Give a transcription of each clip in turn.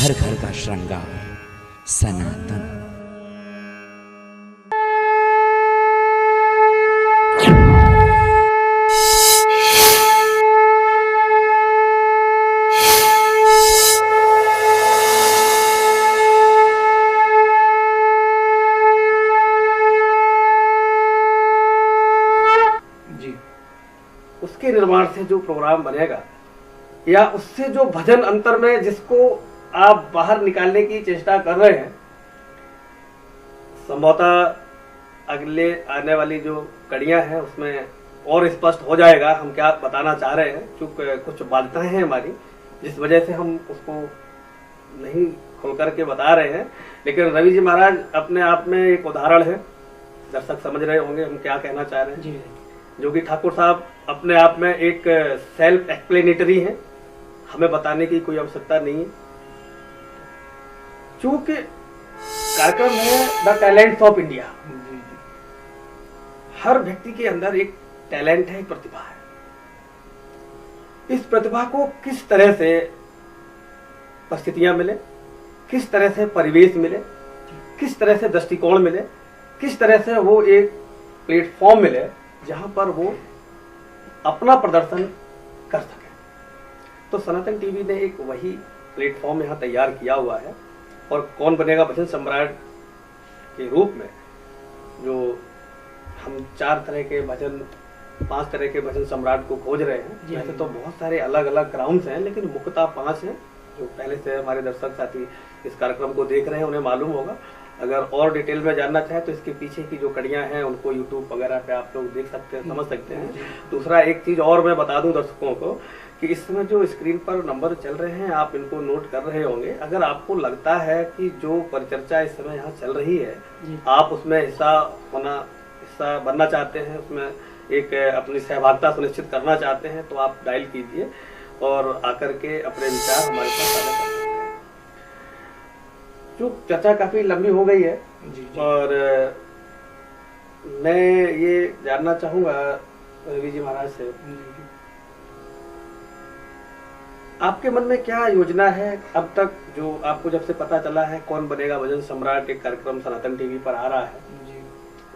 हर घर का श्रृंगार सनातन। उसके निर्माण से जो प्रोग्राम बनेगा या उससे जो भजन अंतर में जिसको आप बाहर निकालने की चेष्टा कर रहे हैं, संभवतः अगले आने वाली जो कड़ियां हैं उसमें और स्पष्ट हो जाएगा हम क्या बताना चाह रहे हैं। चूंकि कुछ बाध्यताएं हैं हमारी जिस वजह से हम उसको नहीं खोल करके बता रहे हैं, लेकिन रवि जी महाराज अपने आप में एक उदाहरण है। दर्शक समझ रहे होंगे हम क्या कहना चाह रहे हैं जी। जोगी ठाकुर साहब अपने आप में एक सेल्फ एक्सप्लेनेटरी है, हमें बताने की कोई आवश्यकता नहीं है। चूंकि कार्यक्रम है द टैलेंट्स ऑफ इंडिया, हर व्यक्ति के अंदर एक टैलेंट है, एक प्रतिभा है। इस प्रतिभा को किस तरह से परिस्थितियां मिले, किस तरह से परिवेश मिले, किस तरह से दृष्टिकोण मिले, किस तरह से वो एक प्लेटफॉर्म मिले जहां पर वो अपना प्रदर्शन कर सके, तो सनातन टीवी ने एक वही प्लेटफॉर्म यहाँ तैयार किया हुआ है। और कौन बनेगा भजन सम्राट के रूप में जो हम 4 तरह के भजन, 5 तरह के भजन सम्राट को खोज रहे हैं। वैसे तो बहुत सारे अलग अलग ग्राउंड्स हैं, लेकिन मुख्यतः 5 हैं जो पहले से हमारे दर्शक साथी इस कार्यक्रम को देख रहे हैं उन्हें मालूम होगा। अगर और डिटेल में जानना चाहें तो इसके पीछे की जो कड़ियां हैं उनको यूट्यूब वगैरह पे आप लोग देख सकते हैं, समझ सकते हैं। दूसरा एक चीज और मैं बता दूं दर्शकों को कि इस समय जो स्क्रीन पर नंबर चल रहे हैं आप इनको नोट कर रहे होंगे। अगर आपको लगता है कि जो परिचर्चा इस समय यहाँ चल रही है आप उसमें हिस्सा बनना चाहते हैं, उसमें एक अपनी सहभागिता सुनिश्चित करना चाहते हैं, तो आप डायल कीजिए और आकर के अपने विचार हमारे साथ साझा कर सकते हैं। जो चर्चा काफी लंबी हो गई है और मैं ये जानना चाहूंगा रवि जी महाराज से, आपके मन में क्या योजना है अब तक, जो आपको जब से पता चला है कौन बनेगा भजन सम्राट एक कार्यक्रम सनातन टीवी पर आ रहा है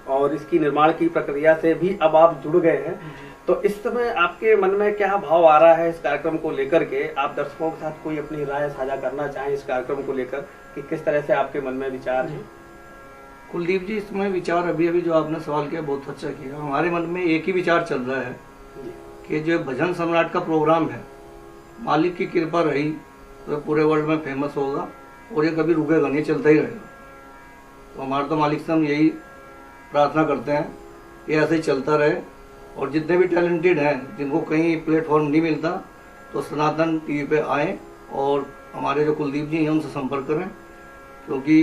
और इसकी निर्माण की प्रक्रिया से भी अब आप जुड़ गए हैं, तो इस समय आपके मन में क्या भाव आ रहा है इस कार्यक्रम को लेकर के? आप दर्शकों के साथ कोई अपनी राय साझा करना चाहें इस कार्यक्रम को लेकर कि किस तरह से आपके मन में विचार है? कुलदीप जी, इसमें विचार अभी जो आपने सवाल किया बहुत अच्छा किया। हमारे मन में एक ही विचार चल रहा है कि जो भजन सम्राट का प्रोग्राम है, मालिक की कृपा रही तो पूरे वर्ल्ड में फेमस होगा और ये कभी रुकेगा नहीं, चलता ही रहेगा। तो हमारे तो मालिक से हम यही प्रार्थना करते हैं कि ऐसे ही चलता रहे और जितने भी टैलेंटेड हैं जिनको कहीं प्लेटफॉर्म नहीं मिलता तो सनातन टीवी पे आएँ और हमारे जो कुलदीप जी हैं उनसे संपर्क करें, क्योंकि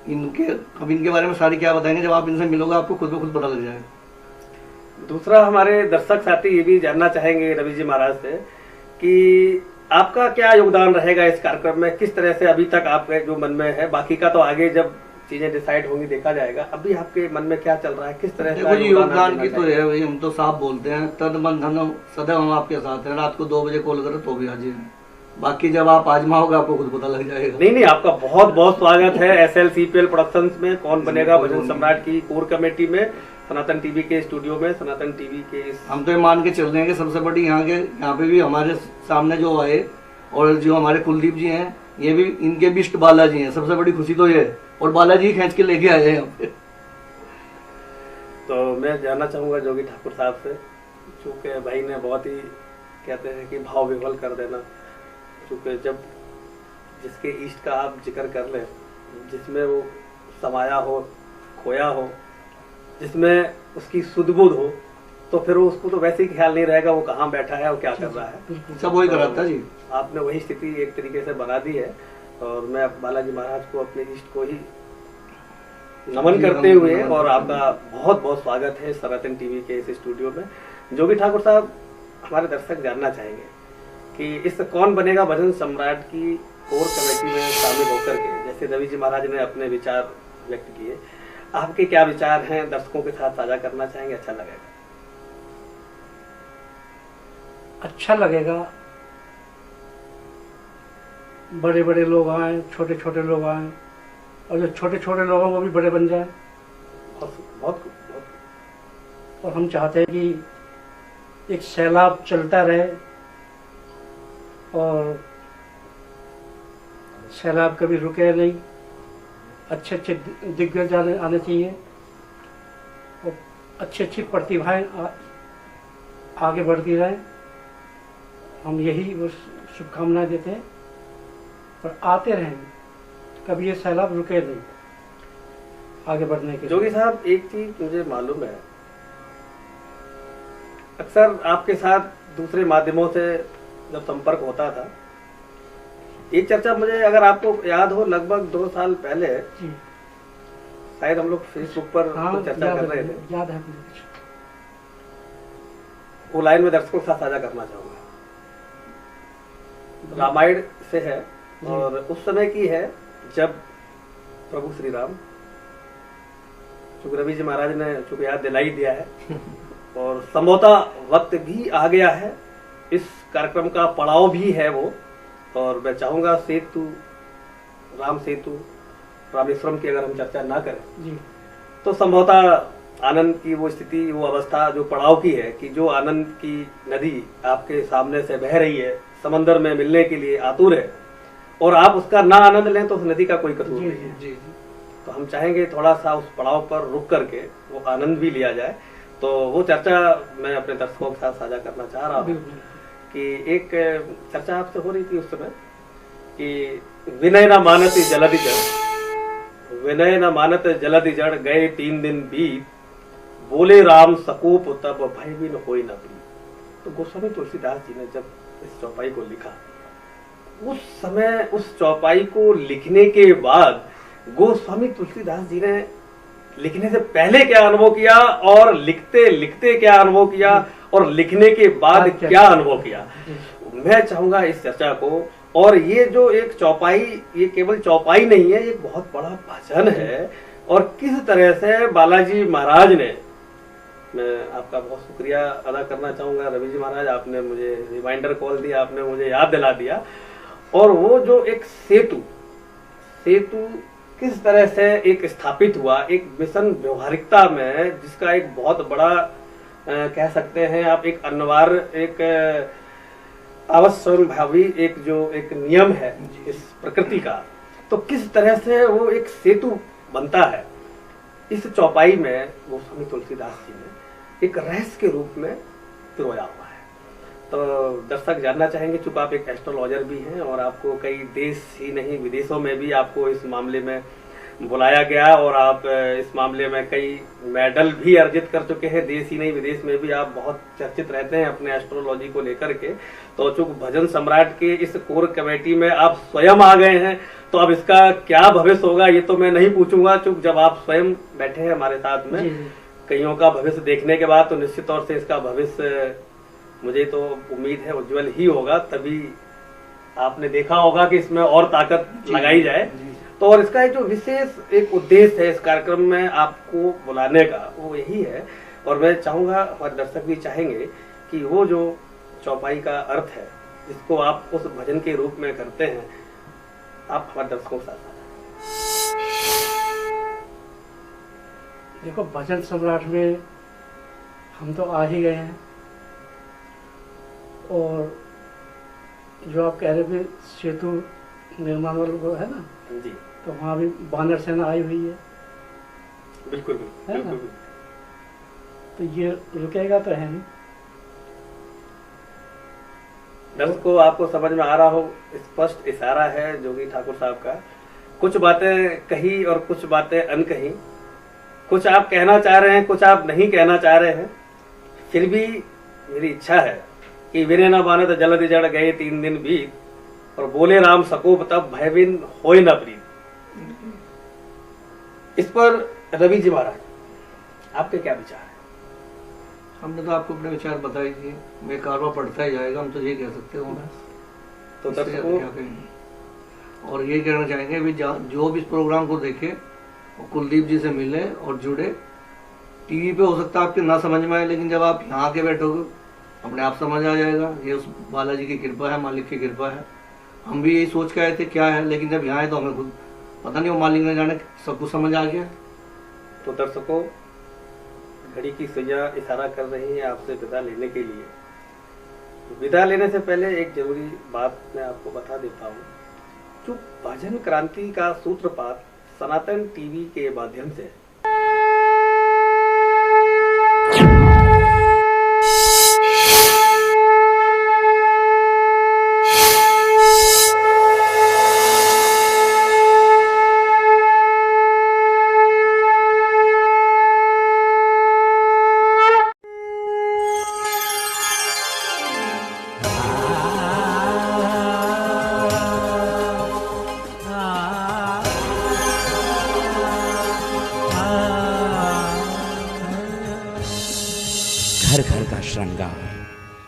इनके बारे में सारी क्या बताएंगे, जब आप इनसे मिलोगे आपको खुद ब खुद पता लग जाएगा। दूसरा हमारे दर्शक साथी ये भी जानना चाहेंगे रवि जी महाराज से कि आपका क्या योगदान रहेगा इस कार्यक्रम में, किस तरह से अभी तक आपके जो मन में है, बाकी का तो आगे जब चीजें डिसाइड होंगी देखा जाएगा, अभी आपके मन में क्या चल रहा है, किस तरह से योगदान की तो है भाई, हम तो साफ बोलते हैं तन मन धन सदैव हम आपके साथ हैं। रात को 2 बजे कॉल करें तो भी हाजिर हैं, बाकी जब आप आजमाओगे आपको खुद पता लग जाएगा। नहीं, आपका बहुत बहुत स्वागत है SLCPL प्रोडक्शंस में कौन बनेगा भजन सम्राट की कोर कमेटी में, सनातन टीवी के स्टूडियो में, सनातन टीवी के हम तो ये मान के चल रहे हैं कि सबसे बड़ी यहाँ पे भी हमारे सामने जो आए और जो हमारे कुलदीप जी हैं ये भी इनके भी इष्ट बालाजी हैं। सबसे बड़ी खुशी तो ये है और बालाजी खींच के लेके आए हैं यहाँ पे। तो मैं जानना चाहूंगा जोगी ठाकुर साहब से, चूंकि भाई ने बहुत ही कहते हैं कि भाव विह्वल कर देना, चूंकि जब जिसके इष्ट का आप जिक्र कर लें, जिसमें वो समाया हो, खोया हो, जिसमें उसकी सुध-बुध हो, तो फिर उसको तो वैसे ही ख्याल नहीं रहेगा वो कहाँ बैठा है, वो क्या कर रहा है, सब वही कराता जी। आपने वही स्थिति एक तरीके से बना दी है और मैं बालाजी महाराज को अपने इष्ट को ही नमन करते हुए और आपका बहुत बहुत स्वागत है सनातन टीवी के इस स्टूडियो में। जोगी ठाकुर साहब, हमारे दर्शक जानना चाहेंगे कि इस कौन बनेगा भजन सम्राट की कोर कमेटी में शामिल होकर के, जैसे रवि जी महाराज ने अपने विचार व्यक्त किए, आपके क्या विचार हैं दर्शकों के साथ साझा करना चाहेंगे? अच्छा लगेगा। अच्छा लगेगा बड़े बड़े लोग आए, छोटे छोटे लोग आए, और जो छोटे छोटे लोगों को भी बड़े बन जाए। बहुत बहुत बहुत। और हम चाहते हैं कि एक सैलाब चलता रहे और सैलाब कभी रुके नहीं। अच्छे अच्छे दिग्गज आने चाहिए और अच्छी अच्छी प्रतिभाएं आगे बढ़ती रहें। हम यही वो शुभकामनाएं देते हैं और आते रहेंगे, कभी ये सैलाब रुके नहीं आगे बढ़ने के। जोगी साहब, एक चीज मुझे मालूम है, अक्सर आपके साथ दूसरे माध्यमों से जब संपर्क होता था, एक चर्चा मुझे, अगर आपको याद हो, लगभग 2 साल पहले जी। शायद हम लोग फेसबुक पर हाँ, कुछ चर्चा कर रहे थे। याद है मुझे। वो लाइन में दर्शकों के साथ साझा करना चाहूंगा। रामायण से है और उस समय की है जब प्रभु श्री राम, चूंकि रवि जी महाराज ने चूंकि याद दिलाई दिया है और संभवतः वक्त भी आ गया है, इस कार्यक्रम का पड़ाव भी है वो, और मैं चाहूंगा सेतु, राम सेतु, रामेश्वरम की अगर हम चर्चा ना करें जी, तो संभवतः आनंद की वो स्थिति, वो अवस्था जो पड़ाव की है कि जो आनंद की नदी आपके सामने से बह रही है, समंदर में मिलने के लिए आतुर है, और आप उसका ना आनंद लें तो उस नदी का कोई कसूर नहीं है। जी। तो हम चाहेंगे थोड़ा सा उस पड़ाव पर रुक करके वो आनंद भी लिया जाए। तो वो चर्चा मैं अपने दर्शकों के साथ साझा करना चाह रहा हूँ कि एक चर्चा आपसे हो रही थी उस समय कि विनय न मानत जलधि जड़, विनय न मानत जलधि जड़, गए 3 दिन बीत, बोले राम सकोप तब भय भी न होई न प्रीत। तो गोस्वामी तुलसीदास जी ने जब इस चौपाई को लिखा, उस समय उस चौपाई को लिखने के बाद गोस्वामी तुलसीदास जी ने लिखने से पहले क्या अनुभव किया और लिखते लिखते क्या अनुभव किया और लिखने के बाद क्या अनुभव किया, मैं चाहूंगा इस चर्चा को। और ये जो एक चौपाई, ये केवल चौपाई नहीं है, ये बहुत बड़ा भजन है। और किस तरह से बालाजी महाराज ने, मैं आपका बहुत शुक्रिया अदा करना चाहूंगा रवि जी महाराज, आपने मुझे रिमाइंडर कॉल दिया, आपने मुझे याद दिला दिया। और वो जो एक सेतु किस तरह से एक स्थापित हुआ, एक मिशन व्यवहारिकता में, जिसका एक बहुत बड़ा कह सकते हैं आप एक अनिवार्य, एक अवश्यभावी एक जो एक नियम है इस प्रकृति का, तो किस तरह से वो एक सेतु बनता है, इस चौपाई में गोस्वामी तुलसीदास जी ने एक रहस्य के रूप में पिरोया हुआ है। तो दर्शक जानना चाहेंगे, चूंकि आप एक एस्ट्रोलॉजर भी हैं और आपको कई देश ही नहीं विदेशों में भी आपको इस मामले में बुलाया गया और आप इस मामले में कई मेडल भी अर्जित कर चुके हैं, देश ही नहीं विदेश में भी आप बहुत चर्चित रहते हैं अपने एस्ट्रोलॉजी को लेकर के। तो चूंकि भजन सम्राट के इस कोर कमेटी में आप स्वयं आ गए हैं, तो अब इसका क्या भविष्य होगा ये तो मैं नहीं पूछूंगा, चूंकि जब आप स्वयं बैठे हैं हमारे साथ में कईयों का भविष्य देखने के बाद, तो निश्चित तौर से इसका भविष्य मुझे तो उम्मीद है उज्जवल ही होगा। तभी आपने देखा होगा कि इसमें और ताकत लगाई जाए। तो और इसका जो विशेष एक उद्देश्य है इस कार्यक्रम में आपको बुलाने का, वो यही है। और मैं चाहूंगा, हमारे दर्शक भी चाहेंगे कि वो जो चौपाई का अर्थ है, जिसको आप उस भजन के रूप में करते हैं, आप हमारे दर्शकों के साथ। देखो, भजन सम्राट में हम तो आ ही गए हैं, और जो आप कह रहे थे सेतु निर्माण वाला वो है ना जी, तो वहाँ भी वानर सेना आई हुई है। बिल्कुल है ना? बिल्कुल। तो ये रुकेगा तो है नहीं। दर्शकों आपको समझ में आ रहा हो, स्पष्ट इशारा है जोगी ठाकुर साहब का। कुछ बातें कही और कुछ बातें अनकही, कुछ आप कहना चाह रहे हैं, कुछ आप नहीं कहना चाह रहे हैं। फिर भी मेरी इच्छा है कि विनय न मानत जलधि जड़, गए 3 दिन बीत, और बोले राम सकोप तब भयविन होय न प्रीत। इस पर रवि जी महाराज आपके क्या विचार है? हमने तो आपको अपने विचार बताई थी, मैं कारवा पढ़ता ही जाएगा, हम तो ये कह सकते हो। तो इससे दर्शकों क्या कहेंगे, और ये कहना चाहेंगे भी जो भी इस प्रोग्राम को देखे वो कुलदीप जी से मिले और जुड़े। टीवी पे हो सकता है आपके ना समझ में आए, लेकिन जब आप यहाँ के बैठोगे अपने आप समझ आ जाएगा। ये उस बालाजी की कृपा है, मालिक की कृपा है। हम भी यही सोच के आए थे क्या है, लेकिन जब यहाँ आए तो हमें खुद पता नहीं, वो मालिक ने जाने सब कुछ समझ आ गया। तो दर्शकों, घड़ी की सुइयां इशारा कर रही है आपसे विदा लेने के लिए। तो विदा लेने से पहले एक जरूरी बात मैं आपको बता देता हूँ। जो भजन क्रांति का सूत्रपात सनातन टीवी के माध्यम से घर घर का श्रृंगार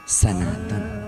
सनातन।